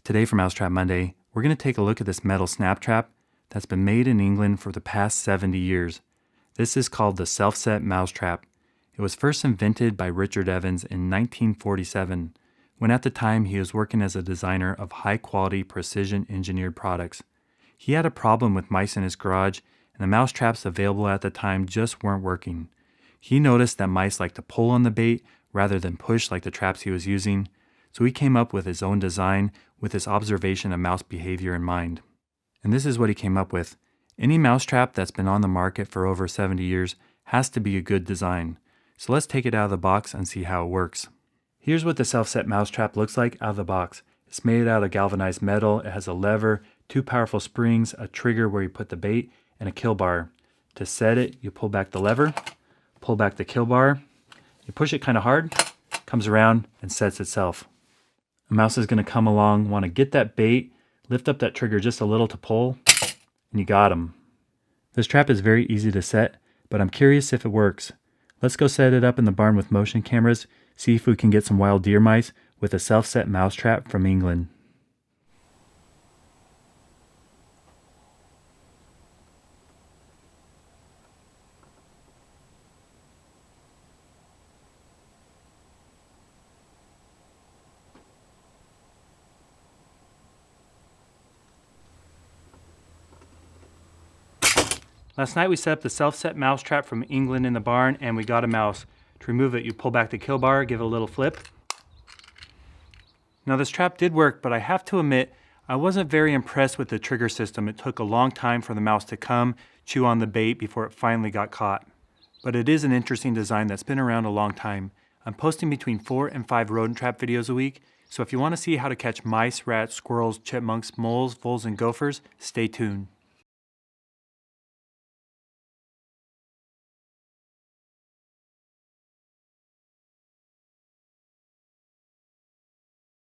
Today for Mousetrap Monday, we're going to take a look at this metal snap trap that's been made in England for the past 70 years. This is called the SELFSET Mousetrap. It was first invented by Richard Evans in 1947, when at the time he was working as a designer of high-quality, precision-engineered products. He had a problem with mice in his garage, and the mousetraps available at the time just weren't working. He noticed that mice like to pull on the bait rather than push like the traps he was using, so he came up with his own design with his observation of mouse behavior in mind. And this is what he came up with. Any mousetrap that's been on the market for over 70 years has to be a good design. So let's take it out of the box and see how it works. Here's what the SELFSET Mousetrap looks like out of the box. It's made out of galvanized metal. It has a lever, 2 powerful springs, a trigger where you put the bait, and a kill bar. To set it, you pull back the lever, pull back the kill bar, you push it kind of hard, comes around and sets itself. A mouse is going to come along, want to get that bait, lift up that trigger just a little to pull, and you got him. This trap is very easy to set, but I'm curious if it works. Let's go set it up in the barn with motion cameras, see if we can get some wild deer mice with a SELFSET Mousetrap from England. Last night we set up the SELFSET Mousetrap from England in the barn and we got a mouse. To remove it, you pull back the kill bar, give it a little flip. Now this trap did work, but I have to admit, I wasn't very impressed with the trigger system. It took a long time for the mouse to come, chew on the bait before it finally got caught. But it is an interesting design that's been around a long time. I'm posting between 4 and 5 rodent trap videos a week, so if you want to see how to catch mice, rats, squirrels, chipmunks, moles, voles, and gophers, stay tuned.